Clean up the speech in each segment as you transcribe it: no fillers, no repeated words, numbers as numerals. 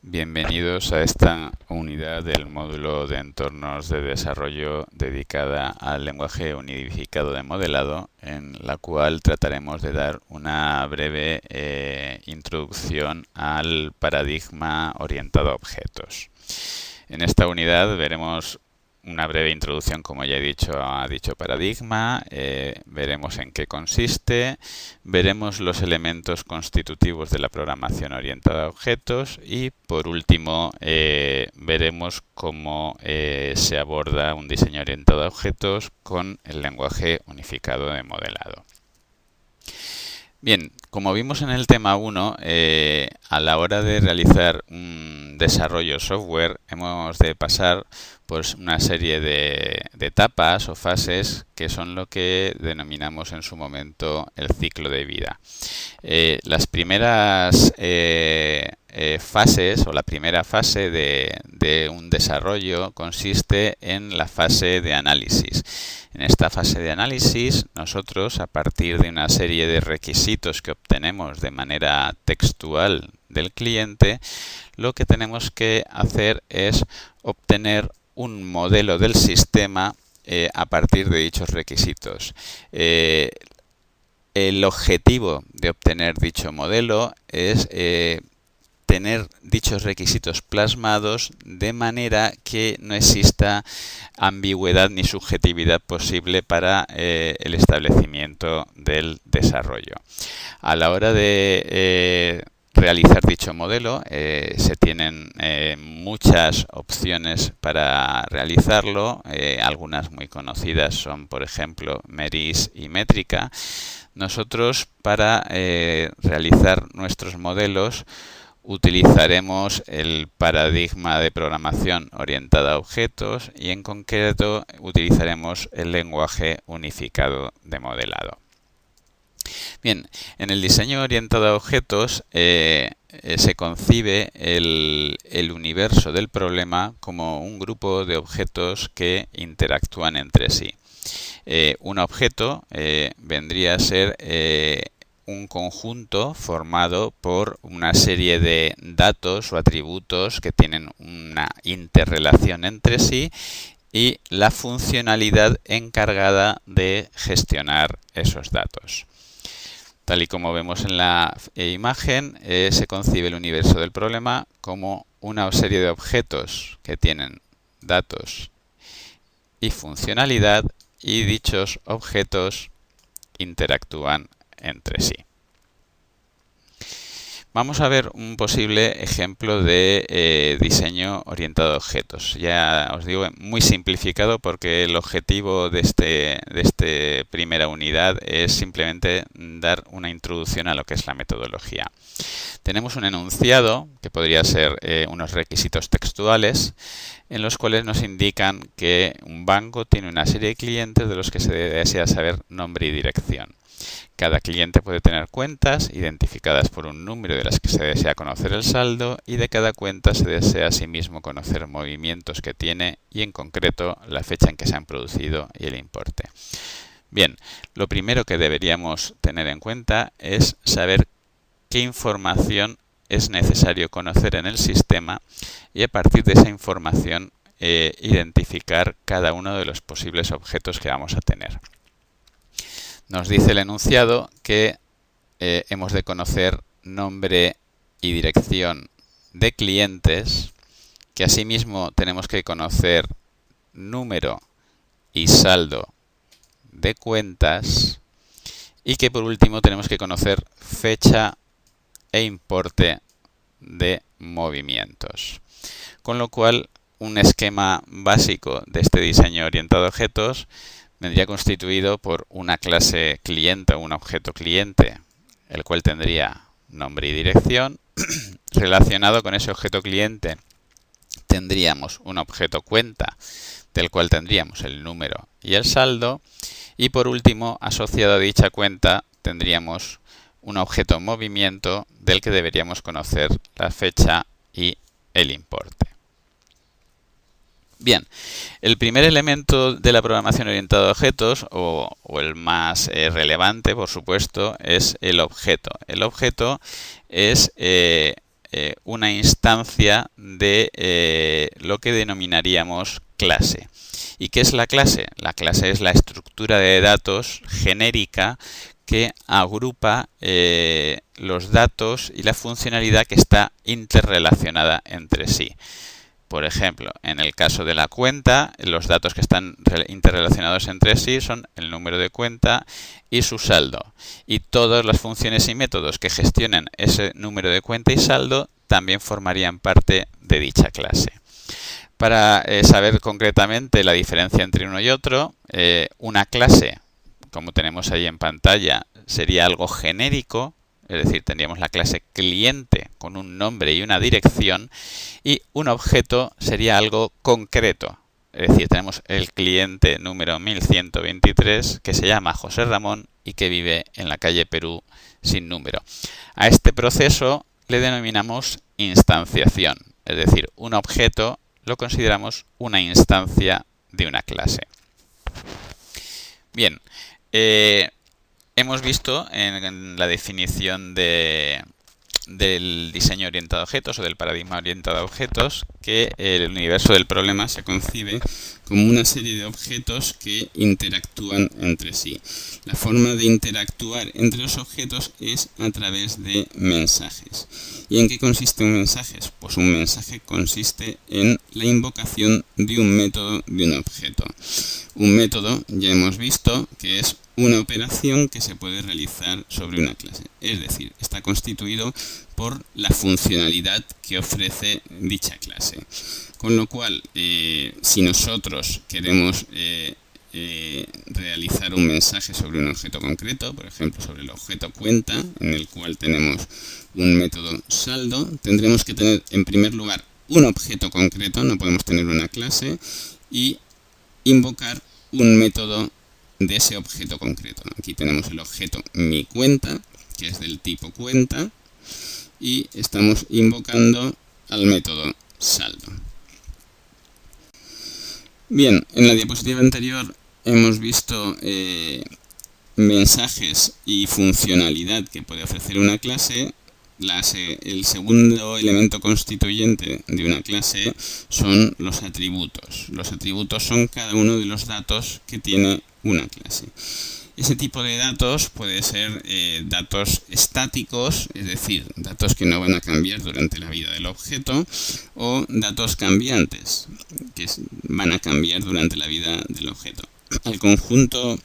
Bienvenidos a esta unidad del módulo de entornos de desarrollo dedicada al lenguaje unificado de modelado, en la cual trataremos de dar una breve introducción al paradigma orientado a objetos. En esta unidad veremos una breve introducción, como ya he dicho, a dicho paradigma, veremos en qué consiste, veremos los elementos constitutivos de la programación orientada a objetos y, por último, veremos cómo se aborda un diseño orientado a objetos con el lenguaje unificado de modelado. Bien, como vimos en el tema 1, a la hora de realizar un desarrollo software hemos de pasar pues una serie de etapas o fases que son lo que denominamos en su momento el ciclo de vida. Las primeras fases o la primera fase de un desarrollo consiste en la fase de análisis. En esta fase de análisis, nosotros, a partir de una serie de requisitos que obtenemos de manera textual del cliente, lo que tenemos que hacer es obtener un modelo del sistema a partir de dichos requisitos. El objetivo de obtener dicho modelo es tener dichos requisitos plasmados de manera que no exista ambigüedad ni subjetividad posible para el establecimiento del desarrollo. A la hora de realizar dicho modelo, se tienen muchas opciones para realizarlo. Algunas muy conocidas son, por ejemplo, MERIS y Métrica. Nosotros, para realizar nuestros modelos, utilizaremos el paradigma de programación orientada a objetos y, en concreto, utilizaremos el lenguaje unificado de modelado. Bien, en el diseño orientado a objetos se concibe el universo del problema como un grupo de objetos que interactúan entre sí. Un objeto vendría a ser un conjunto formado por una serie de datos o atributos que tienen una interrelación entre sí y la funcionalidad encargada de gestionar esos datos. Tal y como vemos en la imagen, se concibe el universo del problema como una serie de objetos que tienen datos y funcionalidad, y dichos objetos interactúan entre sí. Vamos a ver un posible ejemplo de diseño orientado a objetos. Ya os digo, muy simplificado, porque el objetivo de esta primera unidad es simplemente dar una introducción a lo que es la metodología. Tenemos un enunciado que podría ser unos requisitos textuales en los cuales nos indican que un banco tiene una serie de clientes de los que se desea saber nombre y dirección. Cada cliente puede tener cuentas identificadas por un número de las que se desea conocer el saldo, y de cada cuenta se desea asimismo conocer movimientos que tiene y, en concreto, la fecha en que se han producido y el importe. Bien, lo primero que deberíamos tener en cuenta es saber qué información es necesario conocer en el sistema y, a partir de esa información, identificar cada uno de los posibles objetos que vamos a tener. Nos dice el enunciado que hemos de conocer nombre y dirección de clientes, que asimismo tenemos que conocer número y saldo de cuentas, y que por último tenemos que conocer fecha e importe de movimientos. Con lo cual, un esquema básico de este diseño orientado a objetos vendría constituido por una clase cliente o un objeto cliente, el cual tendría nombre y dirección. Relacionado con ese objeto cliente tendríamos un objeto cuenta, del cual tendríamos el número y el saldo. Y por último, asociado a dicha cuenta, tendríamos un objeto movimiento, del que deberíamos conocer la fecha y el importe. Bien, el primer elemento de la programación orientada a objetos, o el más relevante, por supuesto, es el objeto. El objeto es una instancia de lo que denominaríamos clase. ¿Y qué es la clase? La clase es la estructura de datos genérica que agrupa los datos y la funcionalidad que está interrelacionada entre sí. Por ejemplo, en el caso de la cuenta, los datos que están interrelacionados entre sí son el número de cuenta y su saldo. Y todas las funciones y métodos que gestionen ese número de cuenta y saldo también formarían parte de dicha clase. Para saber concretamente la diferencia entre uno y otro, una clase, como tenemos ahí en pantalla, sería algo genérico. Es decir, tendríamos la clase cliente con un nombre y una dirección, y un objeto sería algo concreto. Es decir, tenemos el cliente número 1123 que se llama José Ramón y que vive en la calle Perú sin número. A este proceso le denominamos instanciación. Es decir, un objeto lo consideramos una instancia de una clase. Bien. Hemos visto en la definición del diseño orientado a objetos o del paradigma orientado a objetos que el universo del problema se concibe como una serie de objetos que interactúan entre sí. La forma de interactuar entre los objetos es a través de mensajes. ¿Y en qué consiste un mensaje? Pues un mensaje consiste en la invocación de un método de un objeto. Un método, ya hemos visto, que es una operación que se puede realizar sobre una clase. Es decir, está constituido por la funcionalidad que ofrece dicha clase. Con lo cual, si nosotros queremos realizar un mensaje sobre un objeto concreto, por ejemplo sobre el objeto cuenta, en el cual tenemos un método saldo, tendremos que tener en primer lugar un objeto concreto, no podemos tener una clase, y invocar un método de ese objeto concreto. Aquí tenemos el objeto mi cuenta, que es del tipo cuenta, y estamos invocando al método saldo. Bien, en la diapositiva anterior hemos visto mensajes y funcionalidad que puede ofrecer una clase. El segundo elemento constituyente de una clase son los atributos. Los atributos son cada uno de los datos que tiene una clase. Ese tipo de datos puede ser datos estáticos, es decir, datos que no van a cambiar durante la vida del objeto, o datos cambiantes, que van a cambiar durante la vida del objeto. El conjunto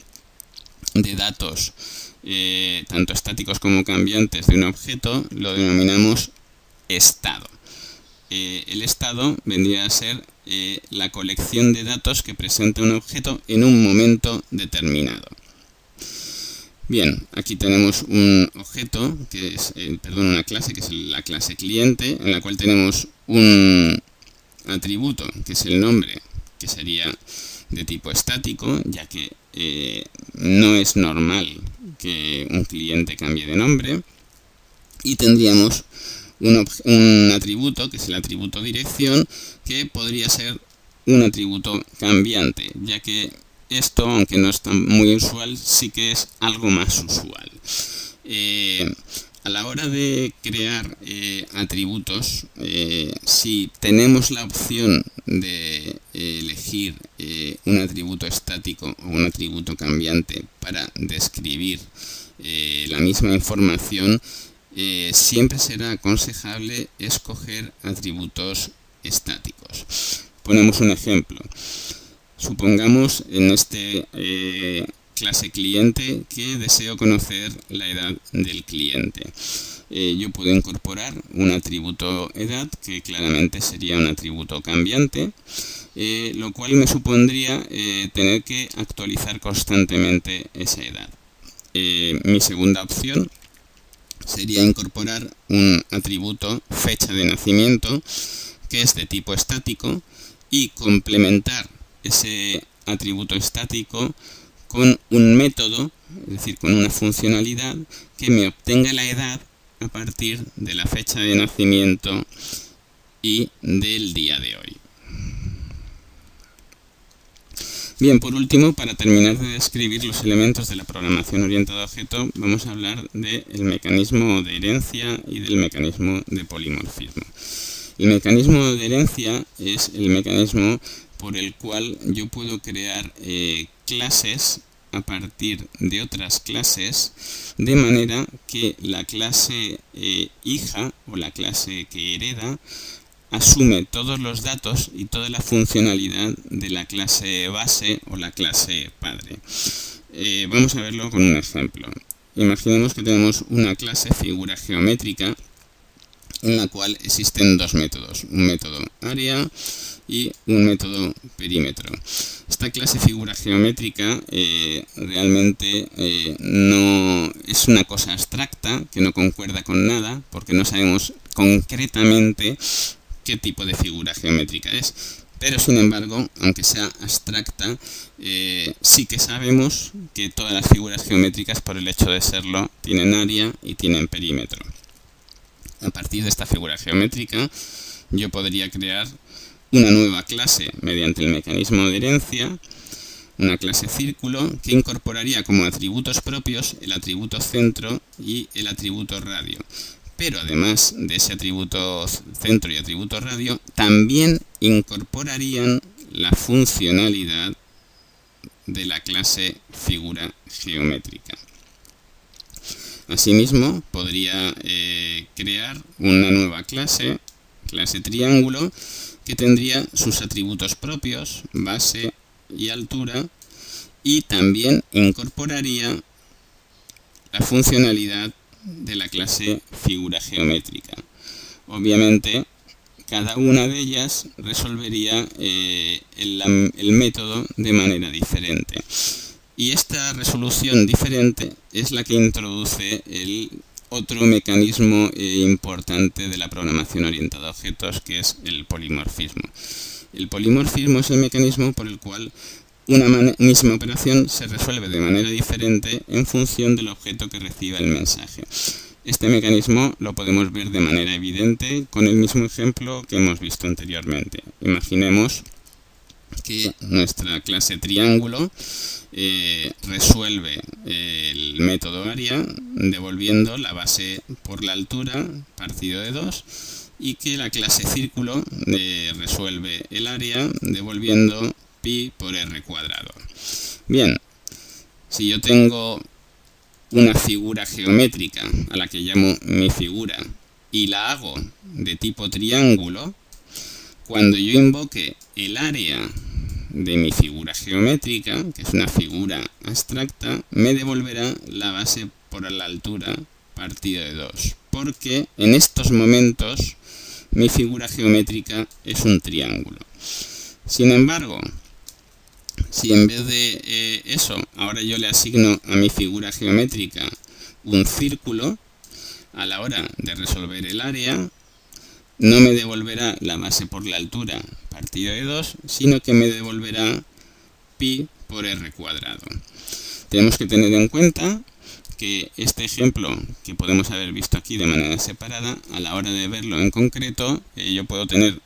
de datos tanto estáticos como cambiantes de un objeto lo denominamos estado. El estado vendría a ser la colección de datos que presenta un objeto en un momento determinado. Bien, aquí tenemos un objeto, que es, una clase, que es la clase cliente, en la cual tenemos un atributo, que es el nombre, que sería de tipo estático, ya que no es normal que un cliente cambie de nombre, y tendríamos un atributo, que es el atributo dirección, que podría ser un atributo cambiante, ya que esto, aunque no es tan muy usual, sí que es algo más usual. A la hora de crear atributos, si tenemos la opción de elegir un atributo estático o un atributo cambiante para describir la misma información, siempre será aconsejable escoger atributos estáticos. Ponemos un ejemplo. Supongamos en este clase cliente que deseo conocer la edad del cliente. Yo puedo incorporar un atributo edad, que claramente sería un atributo cambiante, lo cual me supondría tener que actualizar constantemente esa edad. Mi segunda opción sería incorporar un atributo fecha de nacimiento, que es de tipo estático, y complementar ese atributo estático con un método, es decir, con una funcionalidad que me obtenga la edad a partir de la fecha de nacimiento y del día de hoy. Bien, por último, para terminar de describir los elementos de la programación orientada a objeto, vamos a hablar del mecanismo de herencia y del mecanismo de polimorfismo. El mecanismo de herencia es el mecanismo por el cual yo puedo crear clases a partir de otras clases, de manera que la clase hija o la clase que hereda asume todos los datos y toda la funcionalidad de la clase base o la clase padre. Vamos a verlo con un ejemplo. Imaginemos que tenemos una clase figura geométrica en la cual existen dos métodos, un método área y un método perímetro. Esta clase figura geométrica realmente no es una cosa abstracta que no concuerda con nada, porque no sabemos concretamente qué tipo de figura geométrica es. Pero sin embargo, aunque sea abstracta, sí que sabemos que todas las figuras geométricas, por el hecho de serlo, tienen área y tienen perímetro. A partir de esta figura geométrica, yo podría crear una nueva clase mediante el mecanismo de herencia, una clase círculo, que incorporaría como atributos propios el atributo centro y el atributo radio. Pero además de ese atributo centro y atributo radio, también incorporarían la funcionalidad de la clase figura geométrica. Asimismo, podría crear una nueva clase triángulo, que tendría sus atributos propios, base y altura, y también incorporaría la funcionalidad de la clase figura geométrica. Obviamente, cada una de ellas resolvería el método de manera diferente. Y esta resolución diferente es la que introduce el otro mecanismo importante de la programación orientada a objetos, que es el polimorfismo. El polimorfismo es el mecanismo por el cual una misma operación se resuelve de manera diferente en función del objeto que reciba el mensaje. Este mecanismo lo podemos ver de manera evidente con el mismo ejemplo que hemos visto anteriormente. Imaginemos que nuestra clase triángulo resuelve el método área devolviendo la base por la altura partido de 2, y que la clase círculo resuelve el área devolviendo pi por r cuadrado. Bien, si yo tengo una figura geométrica a la que llamo mi figura y la hago de tipo triángulo, cuando yo invoque el área de mi figura geométrica, que es una figura abstracta, me devolverá la base por la altura partido de 2, porque en estos momentos mi figura geométrica es un triángulo. Sin embargo, si en vez de eso, ahora yo le asigno a mi figura geométrica un círculo, a la hora de resolver el área, no me devolverá la base por la altura partido de 2, sino que me devolverá pi por r cuadrado. Tenemos que tener en cuenta que este ejemplo, que podemos haber visto aquí de manera separada, a la hora de verlo en concreto, yo puedo tener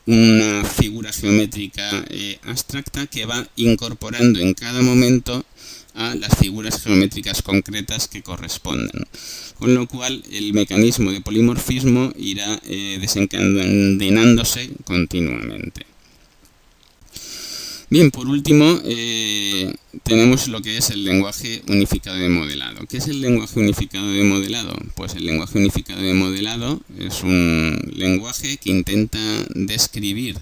una figura geométrica abstracta que va incorporando en cada momento a las figuras geométricas concretas que correspondan. Con lo cual, el mecanismo de polimorfismo irá desencadenándose continuamente. Bien, por último, tenemos lo que es el lenguaje unificado de modelado. ¿Qué es el lenguaje unificado de modelado? Pues el lenguaje unificado de modelado es un lenguaje que intenta describir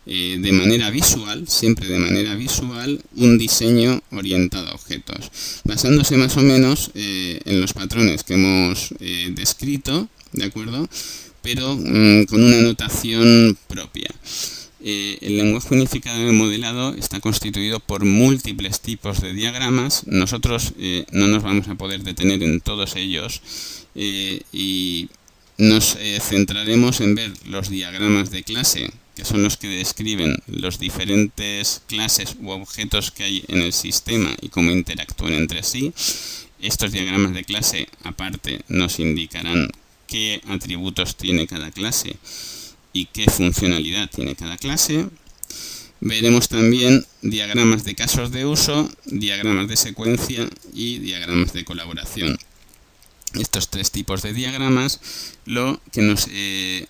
de manera visual, siempre de manera visual, un diseño orientado a objetos, basándose más o menos en los patrones que hemos descrito, ¿de acuerdo? Pero con una notación propia. El lenguaje unificado de modelado está constituido por múltiples tipos de diagramas. Nosotros no nos vamos a poder detener en todos ellos y nos centraremos en ver los diagramas de clase, que son los que describen los diferentes clases u objetos que hay en el sistema y cómo interactúan entre sí. Estos diagramas de clase, aparte, nos indicarán qué atributos tiene cada clase y qué funcionalidad tiene cada clase. Veremos también diagramas de casos de uso, diagramas de secuencia y diagramas de colaboración. Estos tres tipos de diagramas lo que nos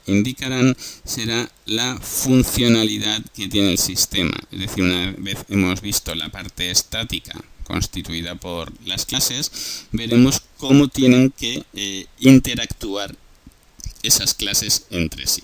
indicarán será la funcionalidad que tiene el sistema. Es decir, una vez hemos visto la parte estática constituida por las clases, veremos cómo tienen que interactuar esas clases entre sí.